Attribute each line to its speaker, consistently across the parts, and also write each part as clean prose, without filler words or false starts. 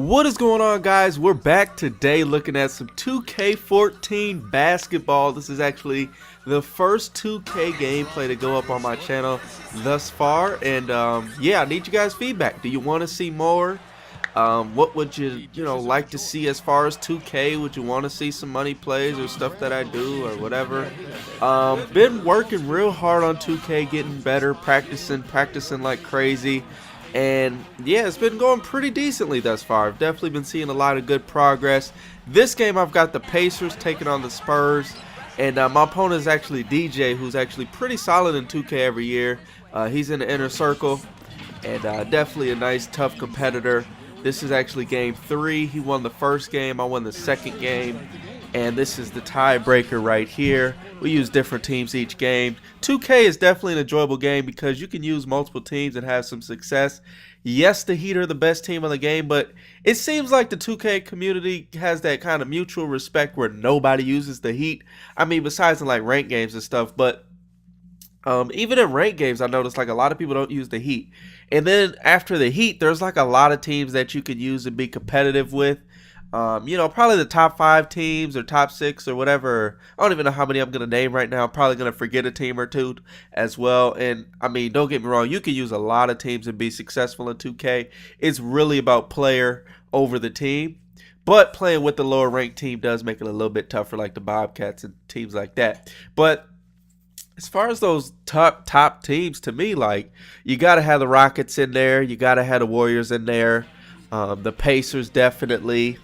Speaker 1: What is going on, guys? We're back today looking at some 2K14 basketball. This is actually the first 2K gameplay to go up on my channel thus far, and yeah, I need you guys' feedback. Do you want to see more? What would you like to see as far as 2K? Would you want to see some money plays or stuff that I do or whatever? Been working real hard on 2K, getting better, practicing like crazy. And yeah, it's been going pretty decently thus far. I've definitely been seeing a lot of good progress. This game I've got the Pacers taking on the Spurs. And my opponent is actually DJ, who's actually pretty solid in 2K every year. He's in the inner circle and definitely a nice tough competitor. This is actually game 3. He won the first game, I won the second game. And this is the tiebreaker right here. We use different teams each game. 2K is definitely an enjoyable game because you can use multiple teams and have some success. Yes, the Heat are the best team on the game, but it seems like the 2K community has that kind of mutual respect where nobody uses the Heat. I mean, besides in like ranked games and stuff, but even in ranked games, I noticed like a lot of people don't use the Heat. And then after the Heat, there's like a lot of teams that you can use and be competitive with. Probably the top 5 teams or top 6 or whatever. I don't even know how many I'm going to name right now. I'm probably going to forget a team or two as well. And, I mean, don't get me wrong. You can use a lot of teams and be successful in 2K. It's really about player over the team. But playing with the lower ranked team does make it a little bit tougher, like the Bobcats and teams like that. But as far as those top teams, to me, like, you got to have the Rockets in there. You got to have the Warriors in there. The Pacers definitely.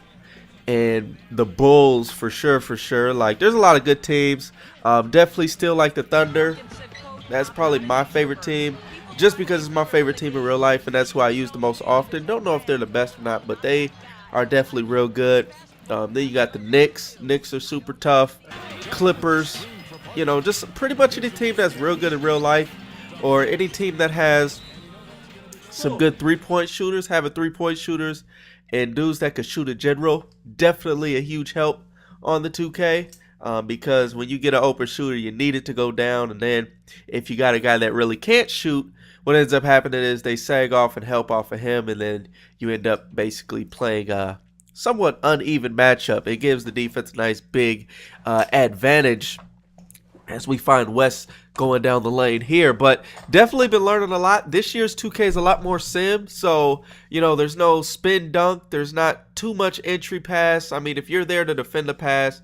Speaker 1: And the Bulls for sure. Like, there's a lot of good teams. Definitely still like the Thunder. That's probably my favorite team, just because it's my favorite team in real life, and that's who I use the most often. Don't know if they're the best or not, but they are definitely real good. Then you got the Knicks. Knicks are super tough. Clippers. Just pretty much any team that's real good in real life, or any team that has some good three-point shooters, having three-point shooters, and dudes that could shoot in general, definitely a huge help on the 2K, because when you get an open shooter, you need it to go down, and then if you got a guy that really can't shoot, what ends up happening is they sag off and help off of him, and then you end up basically playing a somewhat uneven matchup. It gives the defense a nice big advantage as we find Wes going down the lane here. But definitely been learning a lot. This year's 2K is a lot more sim, so there's no spin dunk, there's not too much entry pass. I mean, if you're there to defend the pass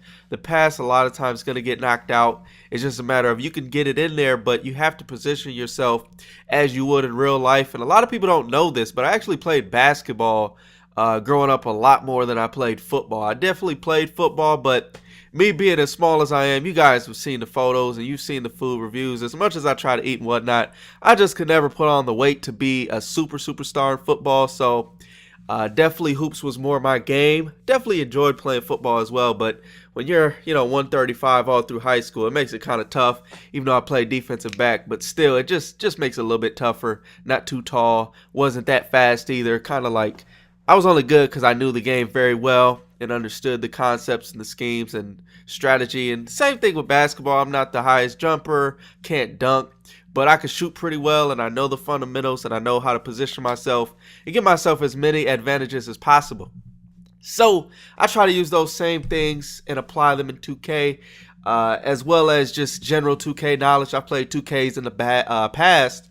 Speaker 1: a lot of times is going to get knocked out. It's just a matter of you can get it in there, but you have to position yourself as you would in real life. And a lot of people don't know this, but I actually played basketball growing up a lot more than I played football. I definitely played football, but me being as small as I am, you guys have seen the photos and you've seen the food reviews. As much as I try to eat and whatnot, I just could never put on the weight to be a superstar in football. So definitely hoops was more my game. Definitely enjoyed playing football as well. But when you're 135 all through high school, it makes it kind of tough. Even though I played defensive back, but still, it just makes it a little bit tougher. Not too tall, wasn't that fast either. Kind of like I was only good because I knew the game very well and understood the concepts and the schemes and strategy. And same thing with basketball. I'm not the highest jumper, can't dunk, but I can shoot pretty well, and I know the fundamentals, and I know how to position myself and give myself as many advantages as possible. So I try to use those same things and apply them in 2K, as well as just general 2K knowledge. I played 2Ks in the past.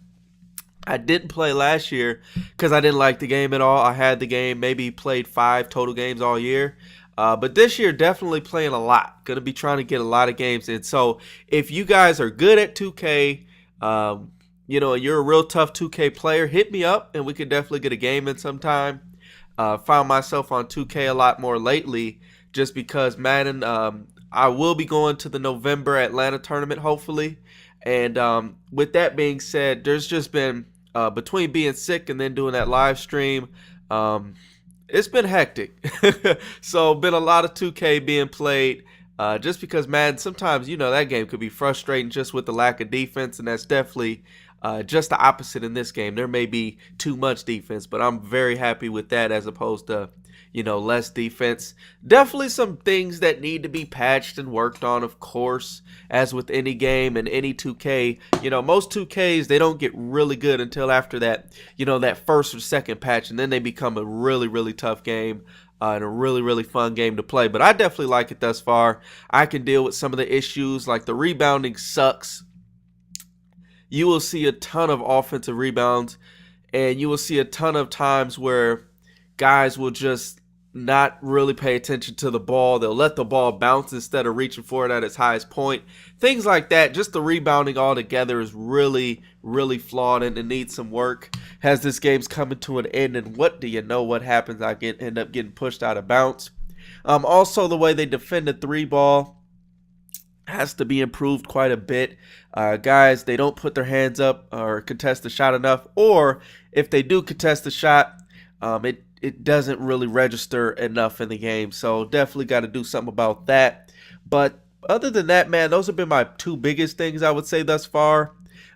Speaker 1: I didn't play last year because I didn't like the game at all. I had the game, maybe played 5 total games all year. But this year, definitely playing a lot. Going to be trying to get a lot of games in. So if you guys are good at 2K, and you're a real tough 2K player, hit me up and we can definitely get a game in sometime. Found myself on 2K a lot more lately just because Madden, I will be going to the November Atlanta tournament, hopefully. And with that being said, there's just been between being sick and then doing that live stream, it's been hectic. So been a lot of 2K being played just because, man, sometimes that game could be frustrating just with the lack of defense, and that's definitely Just the opposite in this game. There may be too much defense, but I'm very happy with that as opposed to, less defense. Definitely some things that need to be patched and worked on, of course, as with any game and any 2K. Most 2Ks, they don't get really good until after that, that first or second patch, and then they become a really, really tough game. And a really, really fun game to play. But I definitely like it thus far. I can deal with some of the issues, like the rebounding sucks. You will see a ton of offensive rebounds, and you will see a ton of times where guys will just not really pay attention to the ball. They'll let the ball bounce instead of reaching for it at its highest point. Things like that. Just the rebounding altogether is really, really flawed, and it needs some work. As this game's coming to an end, and what do you know what happens? I end up getting pushed out of bounds. Also, the way they defend the three ball has to be improved quite a bit. Guys, they don't put their hands up or contest the shot enough, or if they do contest the shot, it doesn't really register enough in the game. So definitely got to do something about that. But other than that, man, those have been my two biggest things I would say thus far.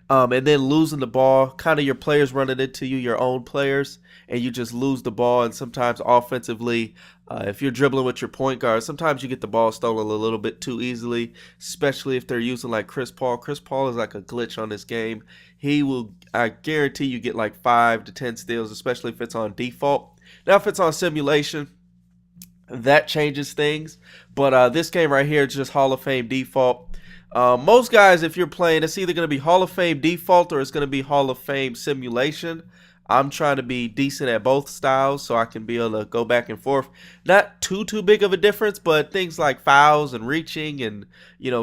Speaker 1: And then losing the ball, kind of your players running into you, your own players, and you just lose the ball. And sometimes offensively, if you're dribbling with your point guard, sometimes you get the ball stolen a little bit too easily, especially if they're using like Chris Paul. Chris Paul is like a glitch on this game. He will, I guarantee you get like 5 to 10 steals, especially if it's on default. Now, if it's on simulation, that changes things. But this game right here is just Hall of Fame default. Most guys, if you're playing, it's either going to be Hall of Fame default or it's going to be Hall of Fame simulation. I'm trying to be decent at both styles so I can be able to go back and forth. Not too big of a difference, but things like fouls and reaching and,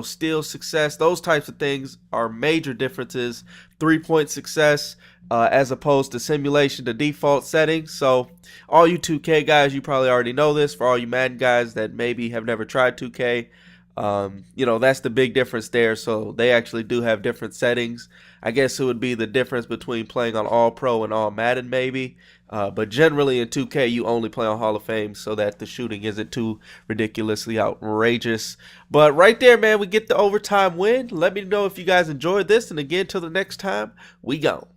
Speaker 1: steal success, those types of things are major differences. 3-point success as opposed to simulation to default settings. So all you 2K guys, you probably already know this. For all you Madden guys that maybe have never tried 2K, that's the big difference there. So they actually do have different settings. I guess it would be the difference between playing on All Pro and All Madden maybe. But generally in 2K you only play on Hall of Fame so that the shooting isn't too ridiculously outrageous. But right there, man, we get the overtime win. Let me know if you guys enjoyed this. And again, till the next time, we gone.